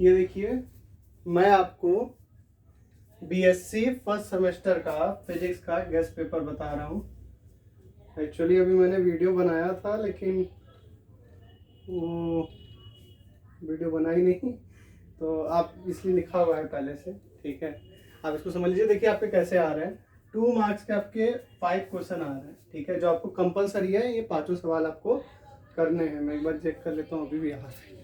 ये देखिए, मैं आपको बीएससी फर्स्ट सेमेस्टर का फिजिक्स का गेस्ट पेपर बता रहा हूँ। एक्चुअली अभी मैंने वीडियो बनाया था लेकिन वो वीडियो बना ही नहीं, तो आप इसलिए लिखा हुआ है पहले से, ठीक है। आप इसको समझ लीजिए। देखिए आपके कैसे आ रहे हैं, 2 मार्क्स के आपके 5 क्वेश्चन आ रहे हैं, ठीक है, जो आपको कंपलसरी है। ये 5 सवाल आपको करने हैं। मैं एक बार चेक कर लेता हूँ, अभी भी आ रहे हैं।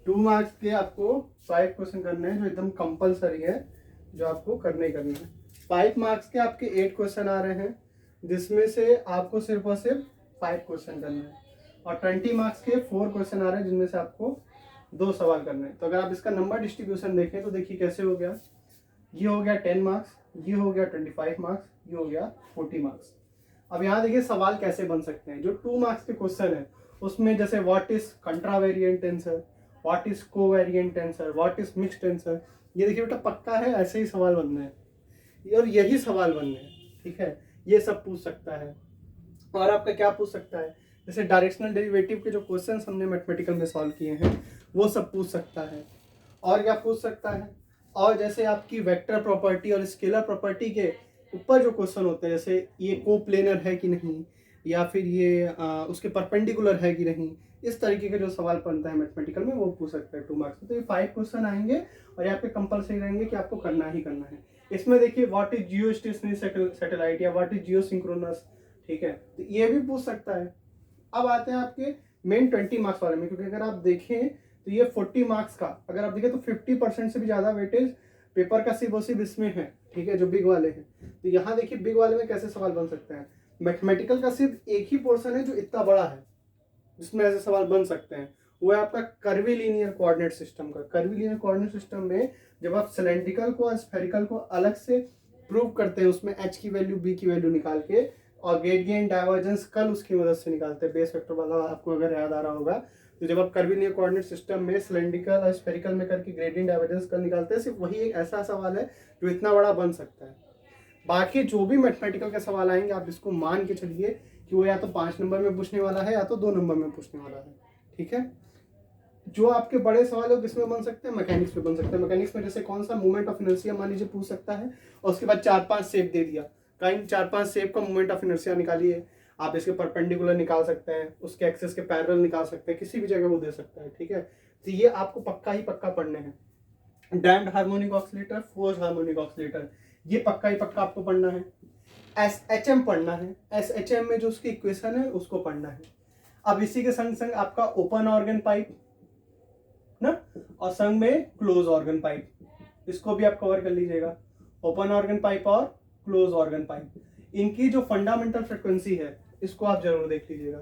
2 मार्क्स के आपको 5 क्वेश्चन करने हैं, जो एकदम कंपलसरी है, जो आपको करने ही करने हैं। 5 मार्क्स के आपके 8 क्वेश्चन आ रहे हैं, जिसमें से आपको सिर्फ और सिर्फ 5 क्वेश्चन करने हैं। और 20 मार्क्स के 4 क्वेश्चन आ रहे हैं, जिनमें से आपको 2 सवाल करने हैं। तो अगर आप इसका नंबर डिस्ट्रीब्यूशन देखें तो देखिए कैसे हो गया। ये हो गया 10 मार्क्स, ये हो गया 25 मार्क्स, ये हो गया 40 मार्क्स। अब यहाँ देखिए सवाल कैसे बन सकते हैं। जो 2 मार्क्स के क्वेश्चन है उसमें जैसे what is contravariant tensor, what is covariant tensor, what is mixed tensor, ये देखिए बेटा पक्का है, ऐसे ही सवाल बनने हैं और यही सवाल बनने हैं, ठीक है। ये सब पूछ सकता है। और आपका क्या पूछ सकता है, जैसे डायरेक्शनल डेरिवेटिव के जो क्वेश्चंस हमने मैथमेटिकल में सॉल्व किए हैं वो सब पूछ सकता है। और क्या पूछ सकता है, और जैसे आपकी वेक्टर प्रॉपर्टी और स्केलर प्रॉपर्टी के ऊपर जो क्वेश्चन होते हैं, जैसे ये कोप्लेनर है कि नहीं, या फिर ये उसके परपेंडिकुलर है कि नहीं, इस तरीके के जो सवाल बनता है मैथमेटिकल में, वो पूछ सकते हैं 2 मार्क्स में। तो ये 5 क्वेश्चन आएंगे और ये आपके कंपलसरी रहेंगे कि आपको करना ही करना है। इसमें देखिए what is Jio stationery satellite या व्हाट इज जियो सिंक्रोनस, ठीक है, तो ये भी पूछ सकता है। अब आते हैं आपके मेन 20 मार्क्स वाले में, क्योंकि अगर आप देखें तो ये 40 मार्क्स का अगर आप देखें तो 50% से भी ज्यादा वेटेज पेपर का सिर्फ और सिर्फ इसमें है, ठीक है, जो बिग वाले हैं। तो यहाँ देखिए बिग वाले में कैसे सवाल बन सकते हैं। मैथमेटिकल का सिर्फ एक ही पोर्शन है जो इतना बड़ा है जिसमें ऐसे सवाल बन सकते हैं, वो है आपका कर्वीलिनियर कोऑर्डिनेट सिस्टम का। कर्वीलिनियर कोऑर्डिनेट सिस्टम में जब आप सिलेंड्रिकल को और स्फेरिकल को अलग से प्रूव करते हैं, उसमें एच की वैल्यू बी की वैल्यू निकाल के, और ग्रेडियंट डाइवर्जेंस कल उसकी मदद से निकालते हैं, बेस वेक्टर वाला आपको अगर याद आ रहा होगा। तो जब आप कर्वीलिनियर कोऑर्डिनेट सिस्टम में सिलेंड्रिकल और स्फेरिकल में करके ग्रेडियंट डाइवर्जेंस कल निकालते हैं, सिर्फ वही एक ऐसा सवाल है जो इतना बड़ा बन सकता है। बाकी जो भी मैथमेटिकल के सवाल आएंगे आप इसको मान के चलिए कि वो या तो 5 नंबर में पूछने वाला है या तो 2 नंबर में पूछने वाला है, ठीक है। जो आपके बड़े सवाल है किसमें बन सकते हैं, मैकेनिक्स में बन सकते हैं। मैकेनिक्स में जैसे कौन सा मूवमेंट ऑफ इनर्शिया मान लीजिए पूछ सकता है, और उसके बाद 4-5 शेप दे दिया, कहीं 4-5 शेप का मूवमेंट ऑफ इनर्शिया निकालिए। आप इसके परपेंडिकुलर निकाल सकते हैं, उसके एक्सेस के पैरेलल निकाल सकते हैं, किसी भी जगह वो दे सकता है, ठीक है। तो ये आपको पक्का ही पक्का पढ़ने हैं। Damped harmonic oscillator, forced harmonic oscillator, ये पक्का ही पक्का आपको पढ़ना है। SHM पढ़ना है, SHM में जो उसकी इक्वेशन है उसको पढ़ना है। अब इसी के संग संग आपका ओपन ऑर्गन पाइप ना, और संग में क्लोज ऑर्गन पाइप, इसको भी आप कवर कर लीजिएगा। ओपन ऑर्गन पाइप और क्लोज ऑर्गन पाइप, इनकी जो फंडामेंटल फ्रिक्वेंसी है इसको आप जरूर देख लीजिएगा।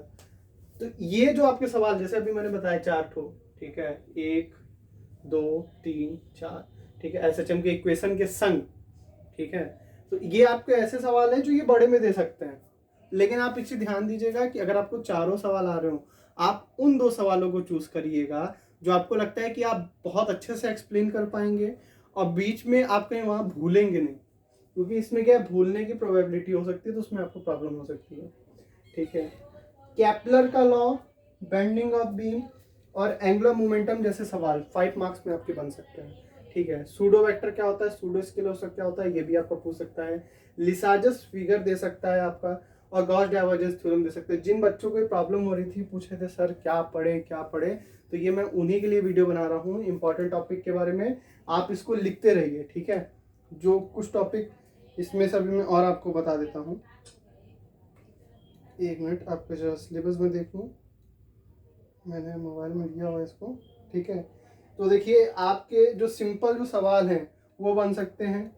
तो ये जो आपके सवाल जैसे अभी मैंने बताया 4 ठो, ठीक है, 1 2 3 4, ठीक है, SHM के इक्वेशन के संग, ठीक है। तो ये आपके ऐसे सवाल हैं जो ये बड़े में दे सकते हैं, लेकिन आप इसे ध्यान दीजिएगा कि अगर आपको चारों सवाल आ रहे हो, आप उन 2 सवालों को चूज करिएगा जो आपको लगता है कि आप बहुत अच्छे से एक्सप्लेन कर पाएंगे, और बीच में आप कहीं वहां भूलेंगे नहीं, क्योंकि इसमें क्या है, भूलने की प्रोबेबिलिटी हो सकती है, तो उसमें आपको प्रॉब्लम हो सकती है, ठीक है। केपलर का लॉ, बेंडिंग ऑफ बीम और एंगुलर मोमेंटम जैसे सवाल 5 मार्क्स में आपके बन सकते हैं, ठीक है। सूडो वेक्टर क्या होता है, सूडो स्केलर क्या होता है, ये भी आपको पूछ सकता है। लिसाजस फिगर दे सकता है आपका, और गॉस डाइवर्जेंस थ्योरम दे सकते हैं। जिन बच्चों को प्रॉब्लम हो रही थी, पूछ रहे थे सर क्या पढ़े क्या पढ़े, तो ये मैं उन्हीं के लिए वीडियो बना रहा हूँ इंपॉर्टेंट टॉपिक के बारे में। आप इसको लिखते रहिए, ठीक है। जो कुछ टॉपिक इसमें सभी में और आपको बता देता हूँ, 1 मिनट आपके जो सिलेबस में देखूँ, मैंने मोबाइल में लिया हुआ इसको, ठीक है। तो देखिए आपके जो सिंपल जो सवाल हैं वो बन सकते हैं,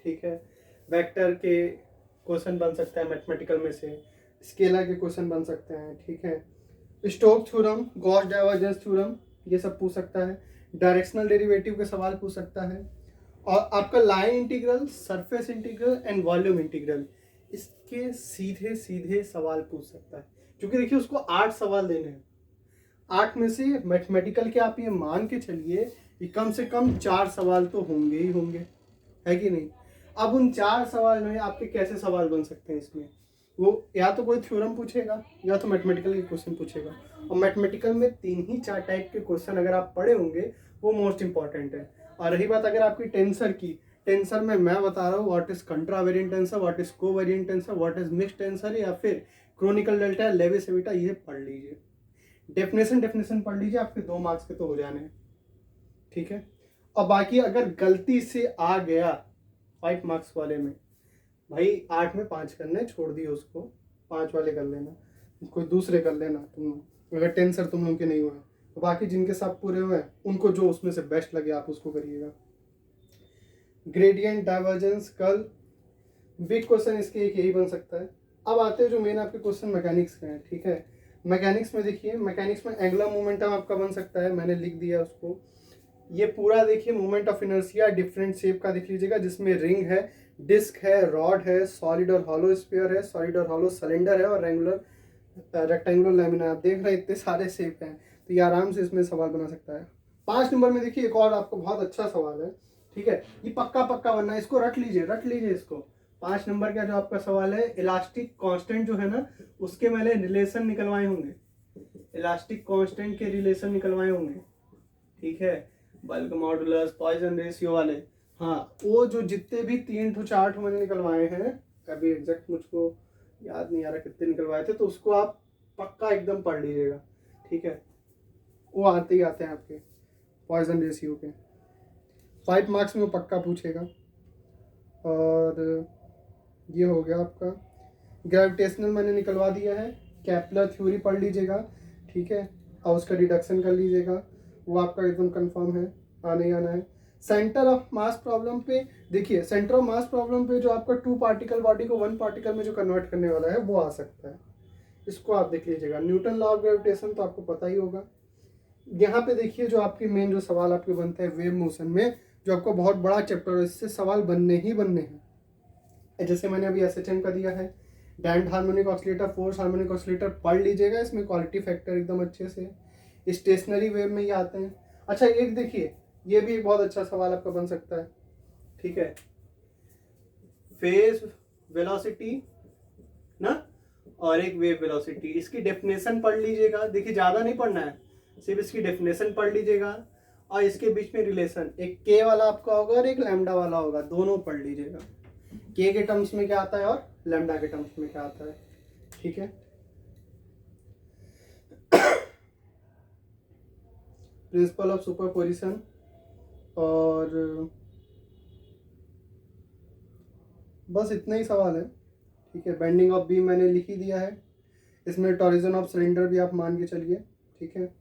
ठीक है। वेक्टर के क्वेश्चन बन सकता है मैथमेटिकल में से, स्केलर के क्वेश्चन बन सकते हैं, ठीक है। Stokes theorem, Gauss divergence theorem, ये सब पूछ सकता है। डायरेक्शनल डेरिवेटिव के सवाल पूछ सकता है। और आपका line integral, surface integral and volume integral, इसके सीधे सीधे सवाल पूछ सकता है, क्योंकि देखिए उसको 8 सवाल देने हैं। 8 में से मैथमेटिकल के आप ये मान के चलिए कि कम से कम 4 सवाल तो होंगे ही होंगे, है कि नहीं। अब उन 4 सवाल में आपके कैसे सवाल बन सकते हैं इसमें, वो या तो कोई थ्योरम पूछेगा या तो मैथमेटिकल के क्वेश्चन पूछेगा। और मैथमेटिकल में 3 ही 4 टाइप के क्वेश्चन अगर आप पढ़े होंगे वो मोस्ट इंपॉर्टेंट है। और रही बात अगर आपकी टेंसर की, टेंसर में मैं बता रहा हूँ what is contravariant tensor, what is covariant tensor, what is mixed tensor या फिर क्रोनिकल डेल्टा या लेविस एविटा, ये पढ़ लीजिए। डेफिनेशन पढ़ लीजिए, आपके 2 मार्क्स के तो हो जाने हैं, ठीक है। और बाकी अगर गलती से आ गया 5 मार्क्स वाले में, भाई 8 में 5 करने छोड़ दिए उसको, 5 वाले कर लेना, कोई दूसरे कर लेना तुम लोग, अगर टेंसर तुम लोग के नहीं हुए तो बाकी जिनके सब पूरे हुए हैं उनको जो उसमें से बेस्ट लगे आप उसको करिएगा। Gradient, divergence, curl, big question इसके एक यही बन सकता है। अब आते हैं जो मेन आपके क्वेश्चन मैकेनिक्स के हैं, ठीक है। मैकेनिक्स में देखिए, मैकेनिक्स में एंगुलर मोमेंटम आपका बन सकता है, मैंने लिख दिया उसको। ये पूरा देखिए moment of inertia different shape का देख लीजिएगा, जिसमें रिंग है, डिस्क है, रॉड है, सॉलिड और हॉलो स्फीयर है, सॉलिड और हॉलो सिलेंडर है और रेक्टेंगुलर लैमिना। आप देख रहे हैं इतने सारे शेप हैं, तो ये आराम से इसमें सवाल बना सकता है। 5 नंबर में देखिए एक और आपको बहुत अच्छा सवाल है, ठीक है। ये पक्का बनना है, इसको रट लीजिए इसको। 5 नंबर का जो आपका सवाल है, इलास्टिक कांस्टेंट जो है ना उसके मैंने रिलेशन निकलवाए होंगे, इलास्टिक कांस्टेंट के रिलेशन निकलवाए होंगे, ठीक है। बल्क मॉडुलस, पॉइजन रेशियो वाले, हाँ वो जो जितने भी 3 to 4 मैंने निकलवाए हैं, अभी एग्जैक्ट मुझको याद नहीं आ रहा कितने निकलवाए थे, तो उसको आप पक्का एकदम पढ़ लीजिएगा, ठीक है। वो आते ही आते हैं आपके पॉइजन रेशियो के 5 मार्क्स में वो पक्का पूछेगा। और ये हो गया आपका ग्रेविटेशनल मैंने निकलवा दिया है, केपलर थ्योरी पढ़ लीजिएगा, ठीक है, और उसका डिडक्शन कर लीजिएगा, वो आपका एकदम कंफर्म है, आने ही आना है। सेंटर ऑफ मास प्रॉब्लम पे देखिए, सेंटर ऑफ मास प्रॉब्लम पे जो आपका 2 पार्टिकल बॉडी को 1 पार्टिकल में जो कन्वर्ट करने वाला है वो आ सकता है, इसको आप देख लीजिएगा। न्यूटन लॉ ऑफ ग्रेविटेशन तो आपको पता ही होगा। यहाँ पे देखिए जो आपके मेन जो सवाल आपके बनते हैं वेव मोशन में, जो आपको बहुत बड़ा चैप्टर है, इससे सवाल बनने ही बनने हैं। जैसे मैंने अभी एसएचएम का दिया है, damped harmonic oscillator, force harmonic oscillator पढ़ लीजिएगा, इसमें क्वालिटी फैक्टर एकदम अच्छे से। स्टेशनरी वेव में ये आते हैं। अच्छा एक देखिए, ये भी बहुत अच्छा सवाल आपका बन सकता है, ठीक है। फेज वेलोसिटी ना और एक वेव वेलोसिटी, इसकी डेफिनेशन पढ़ लीजिएगा। देखिए ज़्यादा नहीं पढ़ना है, सिर्फ इसकी डेफिनेशन पढ़ लीजिएगा और इसके बीच में रिलेशन, एक के वाला आपका होगा और एक लैम्डा वाला होगा, दोनों पढ़ लीजिएगा। के टर्म्स में क्या आता है और लैम्डा के टर्म्स में क्या आता है, ठीक है। प्रिंसिपल ऑफ सुपरपोजिशन, और बस इतना ही सवाल है, ठीक है। बेंडिंग ऑफ बीम मैंने लिख ही दिया है, इसमें टॉरिजन ऑफ सिलेंडर भी आप मान के चलिए, ठीक है।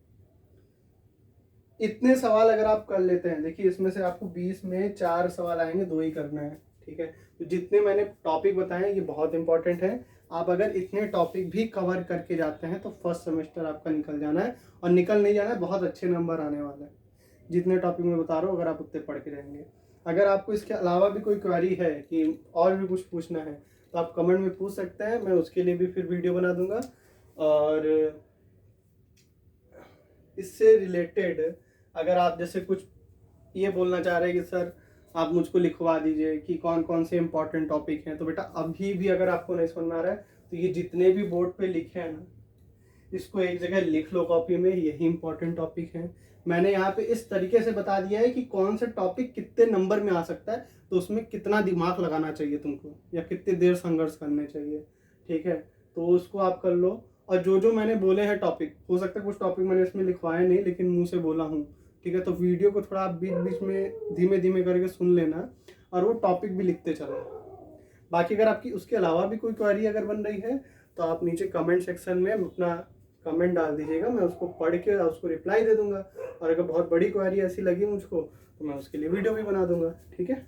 इतने सवाल अगर आप कर लेते हैं, देखिए इसमें से आपको 20 में 4 सवाल आएंगे, 2 ही करना है, ठीक है। तो जितने मैंने टॉपिक बताए ये बहुत इंपॉर्टेंट है। आप अगर इतने टॉपिक भी कवर करके जाते हैं तो फर्स्ट सेमेस्टर आपका निकल जाना है, और निकल नहीं जाना है, बहुत अच्छे नंबर आने वाले हैं। जितने टॉपिक मैं बता रहा हूँ अगर आप उतने पढ़ के रहेंगे। अगर आपको इसके अलावा भी कोई क्वेरी है कि और भी कुछ पूछना है तो आप कमेंट में पूछ सकते हैं, मैं उसके लिए भी फिर वीडियो बना दूंगा। और इससे रिलेटेड अगर आप जैसे कुछ ये बोलना चाह रहे हैं कि सर आप मुझको लिखवा दीजिए कि कौन कौन से इंपॉर्टेंट टॉपिक हैं, तो बेटा अभी भी अगर आपको नहीं समझ में आ रहा है तो ये जितने भी बोर्ड पे लिखे हैं ना, इसको एक जगह लिख लो कॉपी में, यही इंपॉर्टेंट टॉपिक है। मैंने यहाँ पे इस तरीके से बता दिया है कि कौन सा टॉपिक कितने नंबर में आ सकता है, तो उसमें कितना दिमाग लगाना चाहिए तुमको या कितनी देर संघर्ष करने चाहिए, ठीक है। तो उसको आप कर लो। और जो जो मैंने बोले हैं टॉपिक, हो सकता है कुछ टॉपिक मैंने इसमें लिखवाए नहीं लेकिन मुंह से बोला हूँ, ठीक है। तो वीडियो को थोड़ा आप बीच बीच में धीमे धीमे करके सुन लेना और वो टॉपिक भी लिखते चलो। बाकी अगर आपकी उसके अलावा भी कोई क्वेरी अगर बन रही है तो आप नीचे कमेंट सेक्शन में अपना कमेंट डाल दीजिएगा, मैं उसको पढ़ के उसको रिप्लाई दे दूंगा। और अगर बहुत बड़ी क्वेरी ऐसी लगी मुझको तो मैं उसके लिए वीडियो भी बना दूंगा, ठीक है।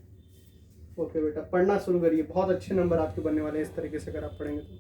ओके बेटा, पढ़ना शुरू करिए, बहुत अच्छे नंबर आपके बनने वाले हैं इस तरीके से अगर आप पढ़ेंगे तो।